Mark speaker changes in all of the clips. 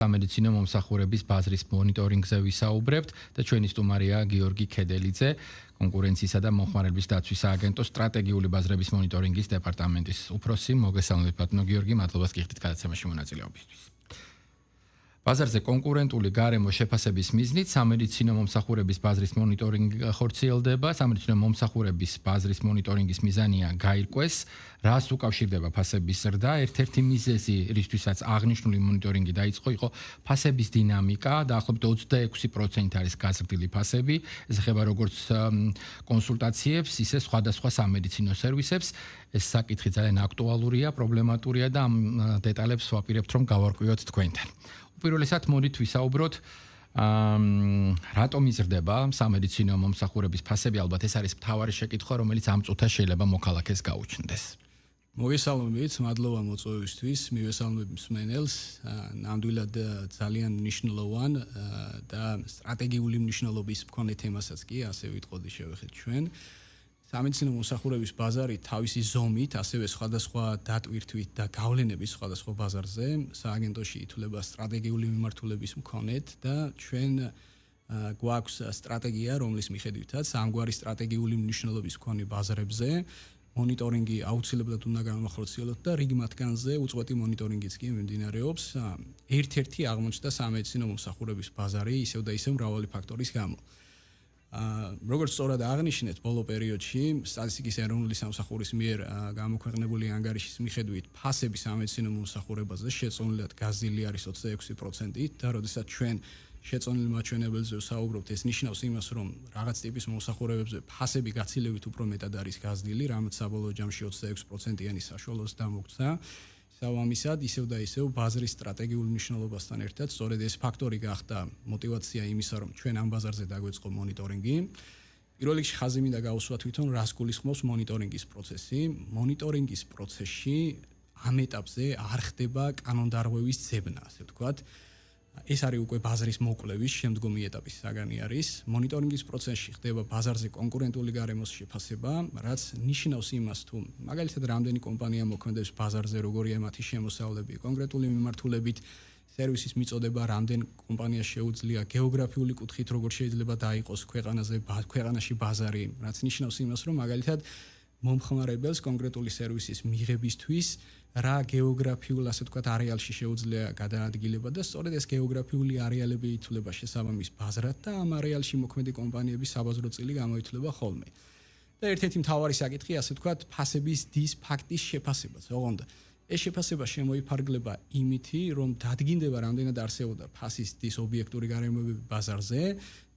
Speaker 1: სამედიცინო მომსახურების ბაზრის მონიტორინგზე ვისაუბრებთ და ჩვენი სტუმარია გიორგი ქედელიძე, კონკურენციისა და მომხმარებლების დაცვის სააგენტოს სტრატეგიული ბაზრების მონიტორინგის დეპარტამენტის უფროსი. მოგესალმებით ბატონო გიორგი, მადლობა გიხდით გადაცემაში მონაწილეობისთვის. ბაზარზე კონკურენტული გარემო შეფასების მიზნით სამედიცინო მომსახურების ბაზრის მონიტორინგი ხორციელდება. სამედიცინო მომსახურების ბაზრის მონიტორინგის მიზანია გაირკვეს, რას უკავშირდება ფასების ზრდა. ერთ-ერთი მიზეზი, რისთვისაც აღნიშნული მონიტორინგი დაიწყო, იყო ფასების დინამიკა. დაახლოებით 26% არის გაზრდილი ფასები. ეს ეხება როგორც კონსულტაციებს, ისე სხვადასხვა სამედიცინო სერვისებს. ეს საკითხი ძალიან აქტუალურია, პრობლემატურია და ამ დეტალებს ვაპირებთ, რომ გავარკვიოთ თქვენთან. უპირველესად მოდით ვისაუბროთ რატომ იზრდება სამედიცინო მომსახურების ფასები. ალბათ ეს არის მთავარი შეკითხვა, რომელიც ამ წუთას შეიძლება მოქალაქეს გაუჩნდეს.
Speaker 2: მოგესალმებით, მადლობა მოწვევისთვის, მივესალმებ მსმენელს. ნამდვილად ძალიან მნიშვნელოვან და სტრატეგიული მნიშვნელობის მქონე თემასაც კი ასე ვიტყოდი შევეხეთ ჩვენ. სამედიცინო მომსახურების ბაზარი თავისი ზომით, ასევე სხვადასხვა დატვირთვით და გავლენების სხვადასხვა ბაზარზე სააგენტოში ითვლება სტრატეგიული მიმართულების მქონედ და ჩვენ გვაქვს სტრატეგია, რომლის მიხედვითაც ამგვარი სტრატეგიული მნიშვნელობის მქონე ბაზრებზე მონიტორინგი აუცილებლად უნდა განახორციელოთ და რიგ მათგანზე უწყვეტი მონიტორინგიც კი მიმდინარეობს. ერთ-ერთი აღმოჩნდა სამედიცინო მომსახურების ბაზარი ისევ და ისევ მრავალი ფაქტორის გამო. როგორც სწორად აღნიშნეთ, ბოლო პერიოდში სტატისტიკის ეროვნული სამსახურის მიერ გამოქვეყნებული ანგარიშის მიხედვით ფასები სამედიცინო მომსახურებაზე შეწონილად გაზრდილი არის 26%-ით და როდესაც ჩვენ შეწონილ მაჩვენებელზე ვსაუბრობთ, ეს ნიშნავს იმას, რომ რაღაც ტიპის მომსახურებებზე ფასები გაცილებით უფრო მეტად არის გაზრდილი, რამაც საბოლოო ჯამში 26%-იანი საშუალოს დამოგვცა. სავამისად, ისევ და ისევ ბაზრის სტრატეგიულ მნიშვნელობასთან ერთად, სწორედ ეს ფაქტორი გახდა მოტივაცია იმისა, რომ ჩვენ ამ ბაზარზე დაგვეწყო მონიტორინგი. პირველ რიგში ხაზი მინდა გავუსვა თვითონ, რას გულისხმობს მონიტორინგის პროცესი. მონიტორინგის პროცესში ამ ეტაპზე არ ხდება კანონდარღვევის ძებნა, ასე ვთქვათ. ეს არის უკვე ბაზრის მოკვლევის შემდგომი ეტაპის საგანი არის. მონიტორინგის პროცესში ხდება ბაზარზე კონკურენტული გარემოს შეფასება, რაც ნიშნავს იმას, თუ მაგალითად რამდენი კომპანია მოქმედებს ბაზარზე, როგორია მათი შემოსავლები, კონკრეტული მიმართულებით სერვისის მიწოდება, რამდენ კომპანიას შეუძლია გეოგრაფიული კუთხით როგორ შეიძლება დაიყოს ქვეყანაში ბაზარი, რაც ნიშნავს იმას, რომ მაგალითად მომხმარებელს კონკრეტული სერვისის მიღებისთვის რა გეოგრაფიულ, ასე ვთქვათ, არეალში შეუძლია გადაადგილება და სწორედ ეს გეოგრაფიული არეალები ითვლება შესაბამის ბაზრად და ამ არეალში მოქმედი კომპანიების საბაზრო წილი გამოითვლება ხოლმე. და ერთ-ერთი მთავარი საკითხი, ასე ვთქვათ, ფასების დის ფაქტის შეფასებაც. ოღონდ ეს შეფასება შემოიფარგლება იმითი, რომ დადგინდება რამდენად არსებობდა ფასის დის ობიექტური გარემოებები ბაზარზე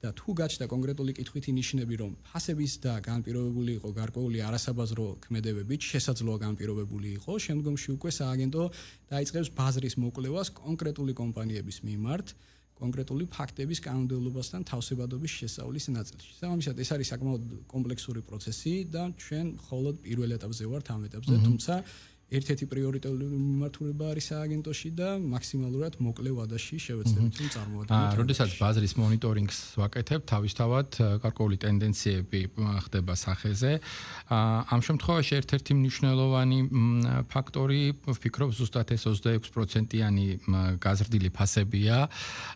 Speaker 2: და თუ გაჩნდა კონკრეტული კითხვითი ნიშნები, რომ ფასების და განპირობებული იყო გარკვეული არასაბაზრო ქმედებებით, შესაძლოა განპირობებული იყო, შემდგომში უკვე სააგენტო დაიწყებს ბაზრის მოკვლევას კონკრეტული კომპანიების მიმართ, კონკრეტული ფაქტების კანონმდებლობასთან თავსებადობის შესწავლის ნაწილში. სამომისად, ეს არის საკმაოდ კომპლექსური პროცესი და ჩვენ მხოლოდ პირველ ეტაპზე ვართ ამ ეტაპზე, თუმცა ერთ-ერთი პრიორიტეტული მიმართულება არის სააგენტოში და მაქსიმალურად მოკლე ვადაში შევეცდებით რომ წარმოვადგინოთ.
Speaker 1: როდესაც ბაზრის მონიტორინგს ვაკეთებთ, თავისთავად გარკვეული ტენდენციები ხდება სახეზე. ამ შემთხვევაში ერთ-ერთი მნიშვნელოვანი ფაქტორი, ვფიქრობ, ზუსტად ეს 26%-იანი გაზრდილი ფასებია,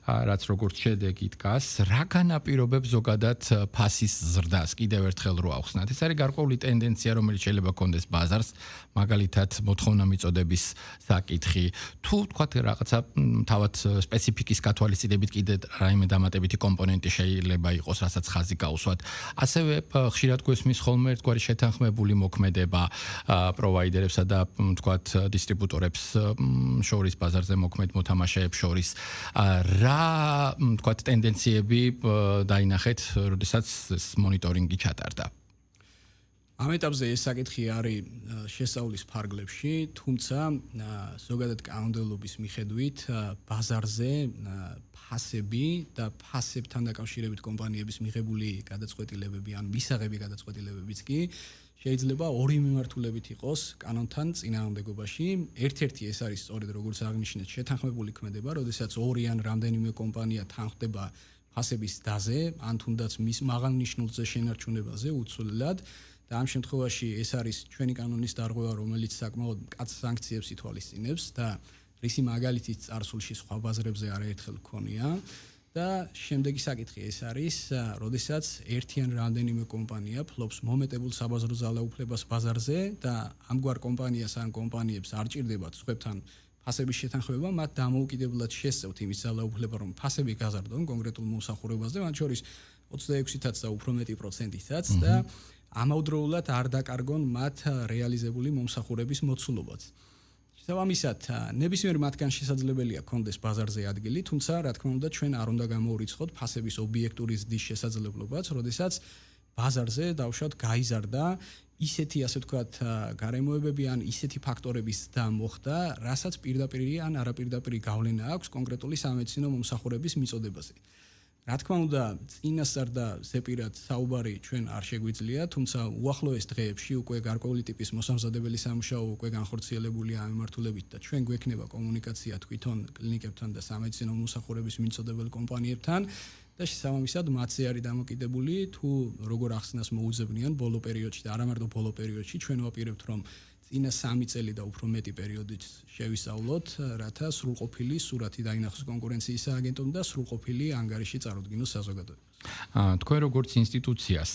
Speaker 1: რაც როგორც შედეგი დგას. რა განაპირობებს ზოგადად ფასის ზრდას? კიდევ ერთხელ რო ავხსნათ. ეს არის გარკვეული ტენდენცია, რომელიც შეიძლება ჰქონდეს ბაზარს, მაგალითად მოთხოვნა მიწოდების საკითხი, თუ თქვათ რაღაცა თავად სპეციფიკის გათვალისწინებით კიდე რაიმე დამატებითი კომპონენტი შეიძლება იყოს, რასაც ხაზი გაუსვათ. ასევე ხშირად გვესმის ხოლმე ერთგვარი შეთანხმებული მოქმედება პროვაიდერებსა და თქვათ დისტრიბუტორებს შორის, ბაზარზე მოქმედ მოთამაშეებს შორის. რა თქვათ ტენდენციები დაინახეთ, როდესაც ეს მონიტორინგი ჩატარდა?
Speaker 2: ამ ეტაპზე ეს საკითხი არის შესწავლის ფარგლებში, თუმცა ზოგადად კანონმდებლობის მიხედვით ბაზარზე ფასები და ფასებთან დაკავშირებით კომპანიების მიღებული გადაწყვეტილებები ან მისაღები გადაწყვეტილებებიც კი შეიძლება ორი მიმართულებით იყოს კანონთან წინააღმდეგობაში. ერთ-ერთი ეს არის სწორედ როგორც აღნიშნეთ შეთანხმებული ქმედება, როდესაც ორი ან რამდენიმე კომპანია თანხმდება ფასების დაზე, ან თუნდაც მის მაღალნიშნულზე შენარჩუნებაზე უცვლელად. და ამ შემთხვევაში ეს არის ჩვენი კანონის დარღვევა, რომელიც საკმაოდ მკაცრ სანქციებს ითვალისწინებს და რისი მაგალითიც წარსულში სხვა ბაზრებზე არაერთხელ გქონია და შემდეგი საკითხი ეს არის, როდესაც ერთი ან რამდენიმე კომპანია ფლობს მომეტებულ საბაზრო ძალაუფლებას ბაზარზე და ამგვარ კომპანიას ან კომპანიებს არ ჭირდებათ სხვებთან ფასების შეთანხმება, მათ დამოუკიდებლად შესწევთ იმის ძალაუფლება, რომ ფასები გაზარდონ კონკრეტულ მომსახურებაზე, მათ შორის 26-ით და უფრო მეტი პროცენტითაც და ამავდროულად არ დაკარგონ მათ რეალიზებული მომსახურების მოცულობაც. შესაბამისად, ნებისმიერ მათგან შესაძლებელია კონდეს ბაზარზე ადგილი, თუმცა რა თქმა უნდა ჩვენ არ უნდა გამოურიცხოთ ფასების ობიექტური ზრდის შესაძლებლობაც, როდესაც ბაზარზე დავუშვათ გაიზარდა ისეთი ასე ვთქვათ გარემოებები ან ისეთი ფაქტორების და მოხდა, რასაც პირდაპირი ან არაპირდაპირი გავლენა აქვს კონკრეტული სამედიცინო მომსახურების მიწოდებაზე. რა თქმა უნდა, წინასწარ და ზეპირად საუბარი ჩვენ არ შეგვიძლია, თუმცა უახლოეს დღეებში უკვე გარკვეული ტიპის მოსამზადებელი სამუშაო უკვე განხორციელებულია ამ მიმართულებით და ჩვენ გვექნება კომუნიკაცია თვითონ კლინიკებთან და სამედიცინო მომსახურების მიწოდებელ კომპანიებთან და შესაბამისად მათზე არის დამოკიდებული თუ როგორ ახსნას მოუძებნიან ბოლო პერიოდში და არა მარტო ბოლო პერიოდში ჩვენ ვაპირებთ რომ წინა 3 წელი და უფრო მეტი პერიოდით შევისწავლოთ, რათა სრულყოფილი სურათი დაინახოს კონკურენციის სააგენტომ და სრულყოფილი ანგარიში წარუდგინოს საზოგადოებას.
Speaker 1: თქვენ როგორც ინსტიტუციას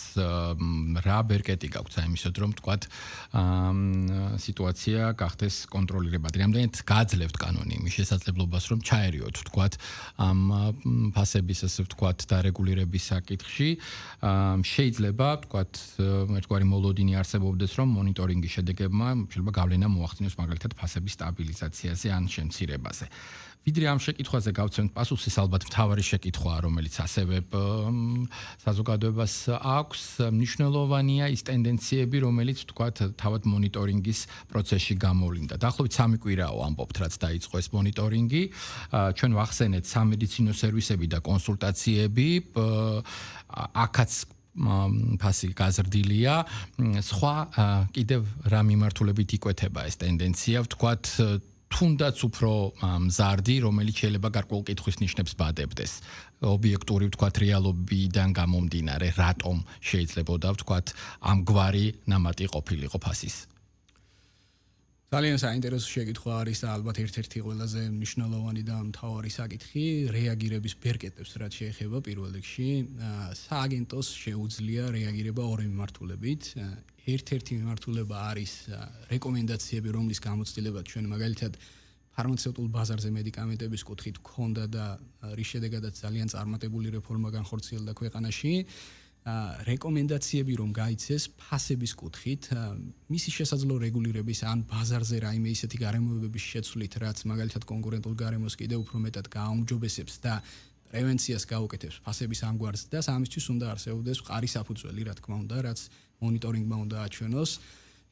Speaker 1: რა ბერკეტი გაქვთ ამისოდ რომ თქვათ სიტუაცია გახდეს კონტროლირებადი. რამდენად გააძლევთ კანონი იმის შესაძლებლობას რომ ჩაერიოთ თქვათ ამ ფასების ასე ვთქვათ დარეგულირების საკითხში შეიძლება თქვათ ერთგვარი მოლოდინი არსებობდეს რომ მონიტორინგის შედეგებმა შეიძლება გავლენა მოახდინოს მაგალითად ფასების სტაბილიზაციაზე ან შემცირებაზე. ვიდრე ამ შეკითხვაზე გავცემთ პასუხს, ეს ალბათ მთავარი შეკითხვაა, რომელიც ასევე საზოგადოებას აქვს. მნიშვნელოვანია ის ტენდენციები, რომელიც თქვათ თავად მონიტორინგის პროცესში გამოვლინდა. დაახლოებით 3 კვირაო ამბობთ, რაც დაიწყო ეს მონიტორინგი. ჩვენ ვახსენეთ სამედიცინო სერვისები და კონსულტაციები. აქაც ფასი გაზრდილია. სხვა კიდევ რა მიმართულებით იკვეთება ეს ტენდენცია, ვთქვათ თუნდაც უფრო მზარდი, რომელიც შეიძლება გარკვეულ კითხვის ნიშნებს ბადებდეს. ობიექტური ვთქვათ რეალობიდან გამომდინარე, რატომ შეიძლებოდა ვთქვათ ამგვარი ნამატი ყოფილიყო ფასის.
Speaker 2: ძალიან საინტერესო შეკითხვა არის და ალბათ ერთ-ერთი ყველაზე მნიშვნელოვანი და მთავარი საკითხი რეაგირების ბერკეტებს რაც შეეხება პირველ რიგში სააგენტოს შეუძლია რეაგირება ორი მიმართულებით. ერთ-ერთი მიმართულება არის რეკომენდაციები, რომლის გამოცდილება ჩვენ მაგალითად ფარმაცევტულ ბაზარზე მედიკამენტების კუთხით გქონდა და რის შედეგადაც ძალიან წარმატებული რეფორმა განხორციელდა ქვეყანაში. რეკომენდაციები რომ გაიცეს ფასების კუთხით, მისი შესაძლო რეგულირების ან ბაზარზე რაიმე ისეთი გარემოებების შეცვლით, რაც მაგალითად კონკურენტულ გარემოს კიდევ უფრო მეტად გააუმჯობესებს და პრევენციას გაუკეთებს ფასების ამგვარს და ამისთვის უნდა არსებობდეს მყარი საფუძველი, რა თქმა უნდა, რაც მონიტორინგმა უნდა აჩვენოს.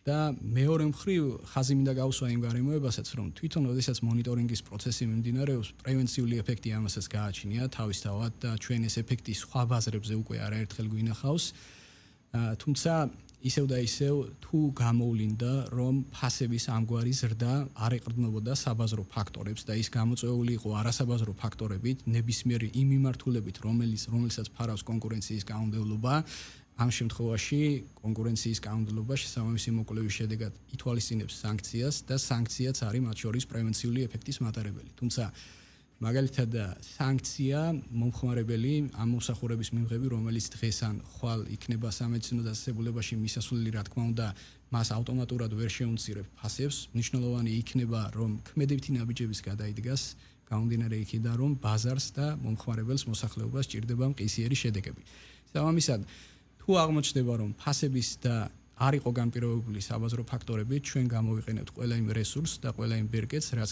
Speaker 2: და მეორე მხრივ ხაზი მინდა გავუსვა იმ გარემოებასაც, რომ თვითონ ოდესაც მონიტორინგის პროცესი მიმდინარეობს, პრევენციული ეფექტი ამასაც გააჩნია თავისთავად და ჩვენ ეს ეფექტი სხვა ბაზრებზე უკვე არაერთხელ გვინახავს. თუმცა ისევ და ისევ თუ გამოვლინდა, რომ ფასების ამგვარი ზრდა არ ეყრდნობოდა საბაზრო ფაქტორებს და ის გამოწვეული იყო არასაბაზრო ფაქტორებით, ნებისმიერი იმ მიმართულებით, რომელსაც ფარავს კონკურენციის გაუმდევლობა, ამ შემთხვევაში კონკურენციის გაუმდევლობა შესაბამისი მოკვლევის შედეგად ითვალისწინებს სანქციას და სანქციაც არის მათ შორის პრევენციული ეფექტის მატარებელი. თუმცა მაგალითად სანქცია მომხმარებელი ამ მომსახურების მიმღები, რომელიც დღეს ან ხვალ იქნება სამედიცინო დასახელებაში მისასვლელი, რა თქმა უნდა, მას ავტომატურად ვერ შეუმცირებ ფასებს. მნიშვნელოვანი იქნება, რომ ქმედებითი ნაბიჯების გადაიდგას გამომდინარე იქიდან, რომ ბაზარს და მომხმარებელს მოსახლეობას ჭირდება მყისიერი შედეგები. შესაბამისად თუ აღმოჩნდება, რომ ფასების და არ იყო განპირობებული საბაზრო ფაქტორები, ჩვენ გამოვიყენებთ ყველა იმ რესურსს და ყველა იმ ბერკეტს, რაც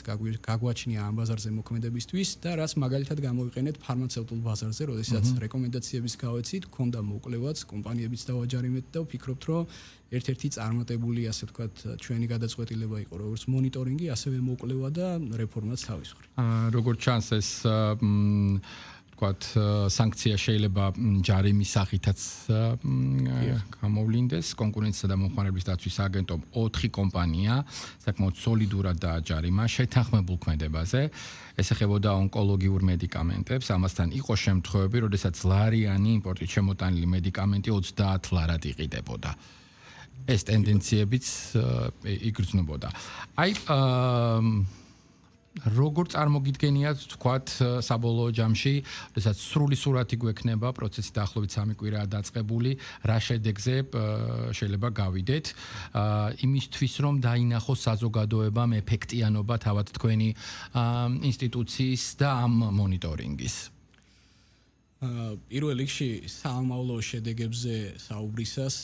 Speaker 2: გაგვაჩნია ამ ბაზარზე მოქმედებისთვის და რაც მაგალითად გამოვიყენეთ ფარმაცევტულ ბაზარზე, როდესაც რეკომენდაციების გავეცით, ქონდა მოკვლევაც, კომპანიებიც დავაჯარიმეთ და ვფიქრობთ, რომ ერთ-ერთი წარმატებული, ასე ვთქვათ, ჩვენი გადაწყვეტილება იყო, როგორც მონიტორინგი, ასევე მოკვლევა და რეფორმაც თავის მხრივ.
Speaker 1: როგორც ჩანს ეს ვთქვათ, სანქცია შეიძლება ჯარიმის სახითაც გამოვლინდეს. კონკურენცისა და მომხმარებლის დაცვის სააგენტომ 4 კომპანია საკმაოდ სოლიდურად დააჯარიმა შეთანხმებულ ქმედებაზე. ეს ეხებოდა ონკოლოგიურ მედიკამენტებს. ამასთან იყო შემთხვევები, როდესაც ლარიანი იმპორტით შემოტანილი მედიკამენტი 30 ლარად იყიდებოდა. ეს ტენდენციებიც იგრძნობოდა. როგორ წარმოგიდგენიათ თქვათ საბოლოო ჯამში, როდესაც სრული სურათი გვექნება, პროცესი დაახლოებით 3 კვირაა დაწყებული, რა შედეგზე შეიძლება გავიდეთ, იმისთვის რომ დაინახოს საზოგადოებამ ეფექტიანობა თავად თქვენი ინსტიტუციის და ამ მონიტორინგის.
Speaker 2: პირველ რიგში საამავლო შედეგებზე საუბრისას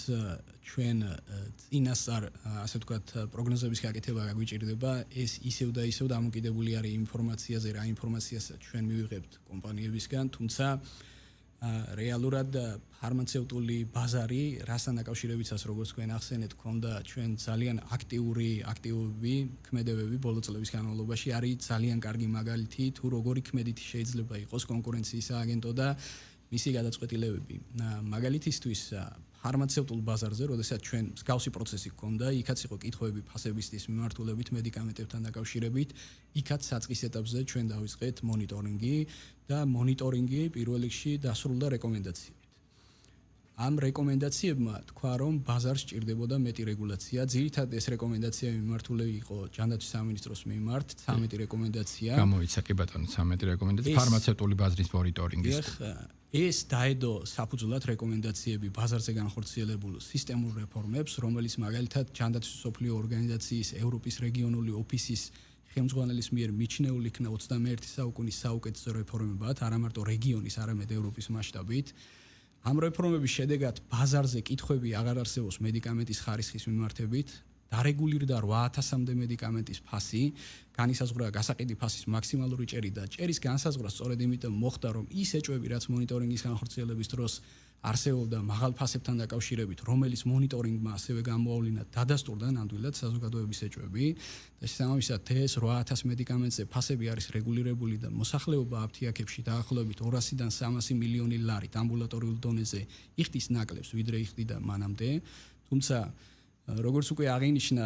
Speaker 2: ჩვენ წინასწარ ასე ვთქვათ პროგნოზების გაკეთება გაგვიჭირდება ეს ისევ და ისევ დამოკიდებული არის ინფორმაციაზე რა ინფორმაციასაც ჩვენ მივიღებთ კომპანიებისგან თუმცა რეალურად ფარმაცევტული ბაზარი რასთან დაკავშირებითაც როგორც თქვენ ახსენეთ ქონდა ჩვენ ძალიან აქტივობები ქმედებები ბოლო წლების განმავლობაში არის ძალიან კარგი მაგალითი თუ როგორი ქმედითი შეიძლება იყოს კონკურენციის სააგენტო და მისი გადაწყვეტილებები მაგალითისთვის ფარმაცევტულ ბაზარზე, როდესაც ჩვენ მსგავსი პროცესი გქონდა, იქაც იყო კითხვები ფასებისთვის მიმართულებით მედიკამენტებთან დაკავშირებით, იქაც საწყის ეტაპზე ჩვენ დავიწყეთ მონიტორინგი და მონიტორინგი პირველ რიგში დასრულდა რეკომენდაციებით. ამ რეკომენდაციებმა თქვა, რომ ბაზარს სჭირდებოდა მეტი რეგულაცია, ძირითადად ეს რეკომენდაციები მიმართული იყო ჯანდაცვის სამინისტროს მიმართ, 13 რეკომენდაცია.
Speaker 1: გამოიცა კი ბატონო 13 რეკომენდაცია ფარმაცევტული ბაზრის მონიტორინგის.
Speaker 2: ეს დაედო საფუძვლად რეკომენდაციები ბაზარზე განხორციელებულ სისტემურ რეფორმებს, რომელიც მაგალითად ჯანდაცვის სოფლიო ორგანიზაციის ევროპის რეგიონული ოფისის ხელმძღვანელის მიერ მიჩნეულ იქნა 21 საუკუნის საუკეთესო რეფორმებად, არა მარტო რეგიონის, არამედ ევროპის მასშტაბით. ამ რეფორმების შედეგად ბაზარზე კითხვები აღარ არსებობს მედიკამენტის ხარისხის მიმართებით. დარეგულირდა 8000-მდე მედიკამენტის ფასი, განისაზღვრა გასაყიდი ფასის მაქსიმალური ჭერი და ჭერის განსაზღვრა სწორედ იმიტომ მოხდა, რომ ის ეჭვები, რაც მონიტორინგის განხორციელების დროს არსებობდა მაღალ ფასებთან დაკავშირებით, რომელიც მონიტორინგმა ასევე გამოავლინა, დადასტურდა ნამდვილად საზოგადოების ეჭვები და შესაბამისად ეს 8000 მედიკამენტზე ფასები არის რეგულირებული და მოსახლეობა აფთიაქებში დაახლოებით 200-დან 300 მილიონი ლარით ამბულატორიულ დონეზე იხდის ნაკლებს, ვიდრე იხდიდა მანამდე, თუმცა როგორც უკვე აღინიშნა,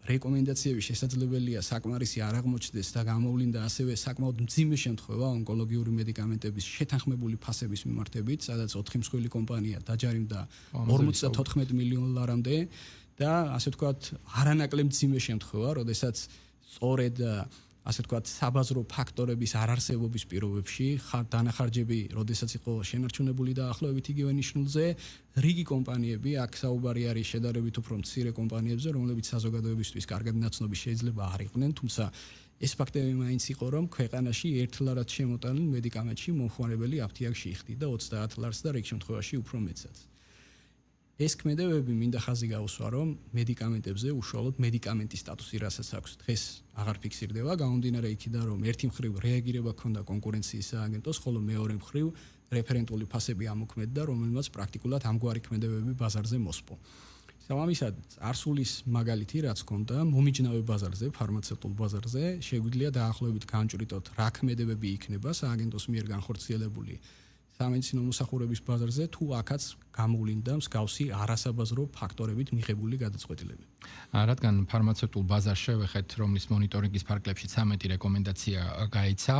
Speaker 2: რეკომენდაციები შესაძლებელია საკმარისი არ აღმოჩნდეს და გამოვლინდა ასევე საკმაოდ მძიმე შემთხვევა ონკოლოგიური მედიკამენტების შეთანხმებული ფასების მიმართებით, სადაც 4 მსხვილი კომპანია დაჯარიმდა 54 მილიონ ლარამდე და ასე ვთქვათ, არანაკლებ მძიმე შემთხვევა, როდესაც სწორედ ასე ვთქვათ, საბაზრო ფაქტორების არარსებობის პირობებში დანახარჯები, როდესაც იყო შენარჩუნებული დაახლოებით იგივე ნიშნულზე, რიგი კომპანიები, აქ საუბარი არის შედარებით უფრო მცირე კომპანიებზე, რომლებიც საზოგადოებისთვის კარგად ნაცნობი შეიძლება არ იყვნენ, თუმცა ეს ფაქტები მაინც იყო, რომ ქვეყანაში ერთლარად შემოტანილ მედიკამენტში მომხმარებელი აფთიაქში იხდიდა 30 ლარს და რიგ შემთხვევაში უფრო მეტსაც. ეს ქმედებები მინდა ხაზი გაუსვა, რომ მედიკამენტებზე უშუალოდ მედიკამენტის სტატუსი რასაც აქვს, დღეს აღარ ფიქსირდება, გამომდინარე იქიდან, რომ ერთი მხრივ რეაგირება ჰქონდა კონკურენციის სააგენტოს, ხოლო მეორე მხრივ რეფერენტული ფასები ამოქმედდა, რომელმაც პრაქტიკულად ამგვარი ქმედებები ბაზარზე მოსპო. სამამისად, არსულის მაგალითი რაც ჰქონდა, მომიჯნავე ბაზარზე, ფარმაცევტულ ბაზარზე, შეგვიძლია დაახლოებით განჭვრიტოთ, რა ქმედებები იქნება სააგენტოს მიერ განხორციელებული სამედიცინო მოსახურების ბაზარზე თუ აქაც გამოვლინდა მსგავსი არასაბაზრო ფაქტორებით მიღებული გადაწყვეტილებები.
Speaker 1: რადგან ფარმაცევტულ ბაზარს შევეხეთ, რომლის მონიტორინგის ფარგლებში 13 რეკომენდაცია გაიცა,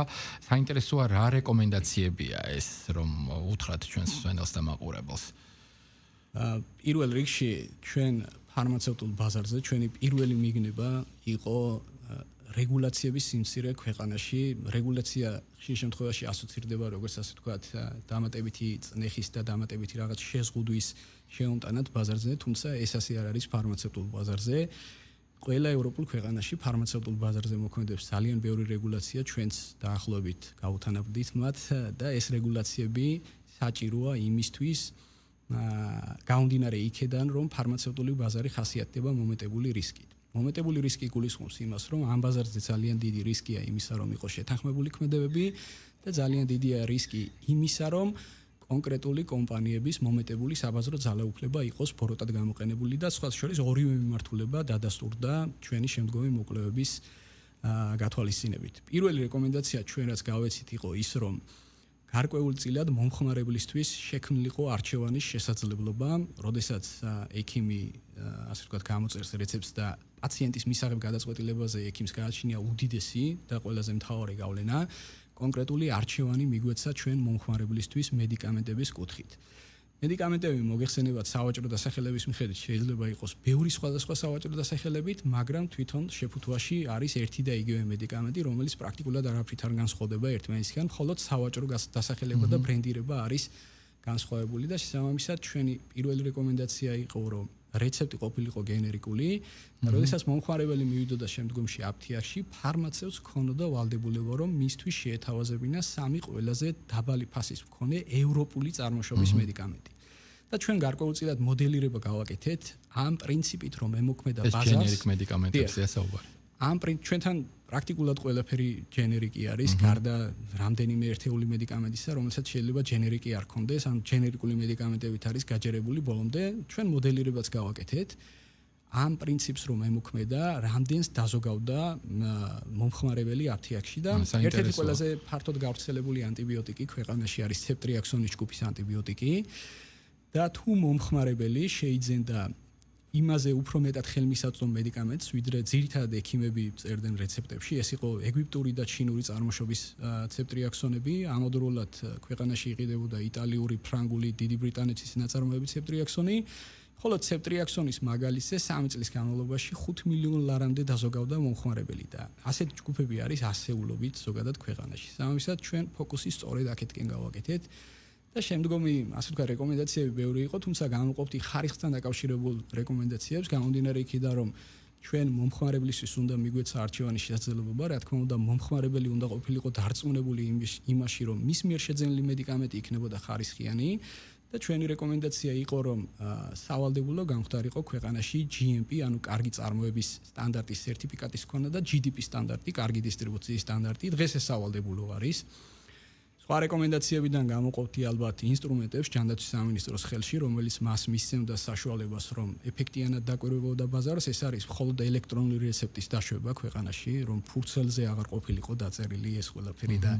Speaker 1: საინტერესოა რა რეკომენდაციებია ეს, რომ უთხრათ ჩვენს მსმენელს და მაყურებელს.
Speaker 2: პირველ რიგში ჩვენ ფარმაცევტულ ბაზარზე ჩვენი პირველი მიგნება იყო რეგულაციების სიმცირე ქვეყანაში. რეგულაცია ხშირ შემთხვევაში ასოცირდება როგორც ასე ვთქვათ, დამატებითი წნეხის და დამატებითი რაღაც შეზღუდვის შეომტანად ბაზარზე, თუმცა ეს ასე არ არის ფარმაცევტულ ბაზარზე. ყველა ევროპულ ქვეყანაში ფარმაცევტულ ბაზარზე მოქმედებს ძალიან ბევრი რეგულაცია, ჩვენც დაახლოებით გავუთანაბრდით მათ და ეს რეგულაციები საჭიროა იმისთვის, გამომდინარე იქედან, რომ ფარმაცევტული ბაზარი ხასიათდება მომეტებული რისკით. მომეტებული რისკი გულისხმობს იმას, რომ ამ ბაზარზე ძალიან დიდი რისკია იმისა, რომ იყოს შეთანხმებული ქმედებები და ძალიან დიდია რისკი იმისა, რომ კონკრეტული კომპანიების მომეტებული საბაზრო ძალაუფლება იყოს ბოროტად გამოყენებული და სხვა შორის ორივე მიმართულება დადასტურდა ჩვენი შემდგომი მოკვლევების გათვალისწინებით. პირველი რეკომენდაცია ჩვენ რაც გავეცით იყო ის, რომ გარკვეულწილად მომხმარებლისთვის შექმნილიყო არჩევანის შესაძლებლობა, როდესაც ექიმი ასე ვთქვათ გამოწერს რეცეპტს და პაციენტის მისაღებ გადაწყვეტილებაზე ექიმს გააჩნია უდიდესი და ყველაზე მთავარი გავლენა, კონკრეტული არჩევანი მიგვეცა ჩვენ მომხმარებლისთვის მედიკამენტების კუთხით. მედიკამენტები მოგეხსენებათ სავაჭრო დასახელების მიხედვით შეიძლება იყოს ბევრი სხვადასხვა სავაჭრო დასახელებით, მაგრამ თვითონ შეფუთვაში არის ერთი და იგივე მედიკამენტი, რომელიც პრაქტიკულად არაფრით არ განსხვავდება ერთმანეთისგან, მხოლოდ სავაჭრო დასახელება და ბრენდირება არის განსხვავებული და შესაბამისად ჩვენი პირველი რეკომენდაცია იყო, რომ რეცეპტი ყოფილიყო გენერიკული და როდესაც მომხმარებელი მივიდოდა შემდგომში აფთიაქში, ფარმაცევტს ჰქონოდა ვალდებულება, რომ მისთვის შეეთავაზებინა 3 ყველაზე დაბალი ფასის მქონე ევროპული წარმოშობის მედიკამენტი. და ჩვენ გარკვეულწილად მოდელირება გავაკეთეთ ამ პრინციპით, რომ ემოქმედა ბაზარს.
Speaker 1: ეს ჯენერიკ მედიკამენტებზეა საუბარი. ჩვენთან პრაქტიკულად ყველაფერი ჯენერიკი არის, გარდა რამდენიმე ერთეული მედიკამენტისა, რომელსაც შეიძლება ჯენერიკი არ ქონდეს, ან ჯენერიკული მედიკამენტებით არის გაჯერებული ბოლომდე. ჩვენ მოდელირებაც გავაკეთეთ ამ პრინციპს, რომ ემოქმედა, რამდენს დაზოგავდა მომხმარებელი აფთიაქში და ერთ-ერთი ყველაზე ფართოდ გავრცელებული ანტიბიოტიკი ქვეყანაში არის ცეპტრიაქსონის ჯგუფის ანტიბიოტიკი და თუ მომხმარებელი შეიძენდა იმაზე უფრო მეტად ხელმისაწვდომ მედიკამენტს, ვიდრე ძირითადად ექიმები წერდნენ რეცეპტებში, ეს იყო ეგვიპტური და ჩინური წარმოშობის ცეპტრიაქსონები, ამავდროულად ქვეყანაში იყიდებოდა იტალიური, ფრანგული, დიდი ბრიტანეთის ნაწარმოების ცეპტრიაქსონი, ხოლო ცეპტრიაქსონის მაგალითზე 3 წლის განმავლობაში 5 მილიონ ლარამდე დაზოგავდა მომხმარებელი და ასეთი ჯგუფები არის ასეულობით ზოგადად ქვეყანაში. სამისად ჩვენ ფოკუსი სწორედ აქეთკენ გავაკეთეთ. და შემდგომი, ასე ვთქვათ, რეკომენდაციები ბევრი იყო, თუმცა გამოვყოფდი ხარისხთან დაკავშირებულ რეკომენდაციებს, გამომდინარე იქიდან, რომ ჩვენ მომხმარებლისთვის უნდა მიგვეცა არჩევანის შესაძლებლობა, რა თქმა უნდა, მომხმარებელი უნდა ყოფილიყო დარწმუნებული იმაში, რომ მის მიერ შეძენილი მედიკამენტი იქნებოდა ხარისხიანი და ჩვენი რეკომენდაცია იყო, რომ სავალდებულო გამხდარიყო ქვეყანაში GMP, ანუ კარგი წარმოების სტანდარტის სერტიფიკატის ქონა და GDP სტანდარტი, კარგი დისტრიბუციის სტანდარტი, დღეს ეს სავალდებულო არის. სხვა რეკომენდაციებიდან გამოყოფდი ალბათ ინსტრუმენტებს ჯანდაცვის სამინისტროს ხელში, რომელიც მას მისცემდა საშუალებას, რომ ეფექტიანად დაკვირვებოდა ბაზარს, ეს არის მხოლოდ ელექტრონული რეცეპტის დაშვება ქვეყანაში, რომ ფურცელზე აღარ ყოფილიყო დაწერილი ეს ყველაფერი და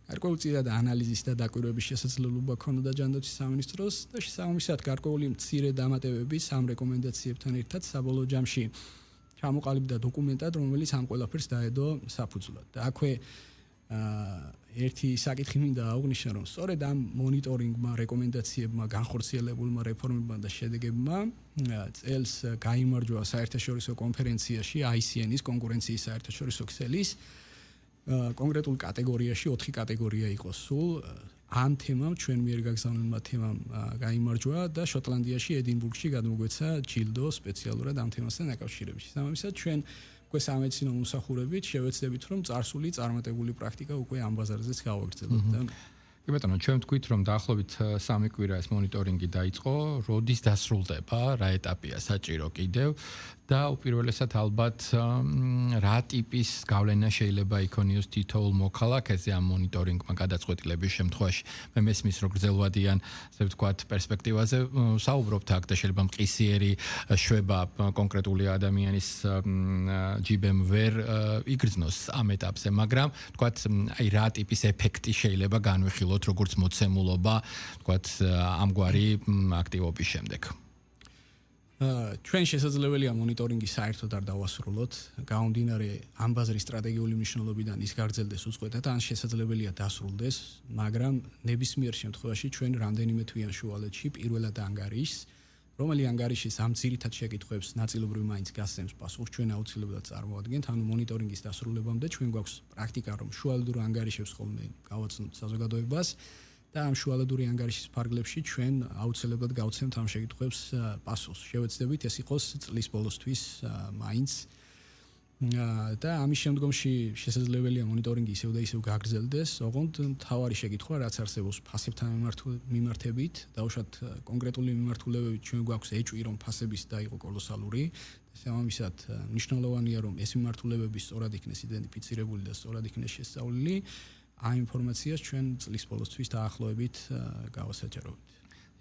Speaker 1: გარკვეულწილად ანალიზის და დაკვირვების შესაძლებლობა ჰქონდა ჯანდაცვის სამინისტროს და შესაბამისად გარკვეული მცირე დამატებები ამ რეკომენდაციებთან ერთად საბოლოო ჯამში ჩამოყალიბდა დოკუმენტად, რომელიც ამ ყველაფერს დაედო საფუძვლად. და აქვე ერთი საკითხი მინდა აღვნიშნო, რომ სწორედ ამ მონიტორინგმა, რეკომენდაციებმა, განხორციელებულმა რეფორმებმა და შედეგებმა წელს გაიმარჯვა საერთაშორისო კონფერენციაში ICN-ის კონკურენციის საერთაშორისო ქსელის კონკრეტულ კატეგორიაში 4 კატეგორია იყო სულ ამ თემამ, ჩვენ მიერ გაგზავნილმა თემამ გაიმარჯვა და შოტლანდიაში ედინბურგში გადმოგვეცა ჯილდო სპეციალურად ამ თემასთან დაკავშირებით. სამისად ჩვენ უკვე სამედიცინო მომსახურებით შევეცდებით, რომ წარსული წარმატებული პრაქტიკა უკვე ამ ბაზარზეც გავაგრძელოთ და კი ბატონო, ჩვენ ვთქვით, რომ დაახლოებით 3 კვირა ეს მონიტორინგი დაიწყო, როდის დასრულდება, რა ეტაპია საჭირო კიდევ და უპირველესად ალბათ რა ტიპის გავლენა შეიძლება იქონიოს თითოეულ მოქალაქეზე ამ მონიტორინგმა გადაწყვეტილების შემთხვევაში. მე მესმის, რომ გრძელვადიან, ასე ვთქვათ, პერსპექტივაზე საუბრობთ აქ და შეიძლება მყისიერი შვება კონკრეტული ადამიანის ჯიბემ ვერ იგრძნოს ამ ეტაპზე, მაგრამ ვთქვათ, აი რა ტიპის ეფექტი შეიძლება განვიხილოთ როგორც მოცემულობა, ვთქვათ, ამგვარი აქტივობის შემდეგ.
Speaker 2: ჩვენ შესაძლებელია მონიტორინგი საერთოდ არ დავასრულოთ, გამომდინარე ამ ბაზრის სტრატეგიული მნიშვნელობიდან ის გაგრძელდეს უწყვეტად, ან შესაძლებელია დასრულდეს, მაგრამ ნებისმიერ შემთხვევაში ჩვენ რამდენიმე თვიან შუალედში პირველად ანგარიშს, რომელი ანგარიშის ამ ძირითად შეკითხვებს ნაწილობრივ მაინც გასცემს პასუხს, ჩვენ აუცილებლად წარმოადგენთ, ანუ მონიტორინგის დასრულებამდე ჩვენ გვაქვს პრაქტიკა, რომ შუალედურ ანგარიშებს ხოლმე გავაცნოთ საზოგადოებას და ამ შუალედური ანგარიშის ფარგლებში ჩვენ აუცილებლად გავცემთ ამ შეკითხვებს პასუხს. შევეცდებით ეს იყოს წლის ბოლოსთვის მაინც და ამის შემდგომში შესაძლებელია მონიტორინგი ისევ და ისევ გაგრძელდეს. ოღონდ მთავარი შეკითხვა, რაც არსებობს ფასებთან მიმართებით, დაუშვათ კონკრეტული მიმართულებებით ჩვენ გვაქვს ეჭვი, რომ ფასების დაიყო კოლოსალური. სამამისად მნიშვნელოვანია, რომ ეს მიმართულებები სწორად იქნეს იდენტიფიცირებული და სწორად იქნეს შესწავლილი. ამ ინფორმაციას ჩვენ წლის ბოლოსთვის დაახლოებით გავასაჯაროვებთ.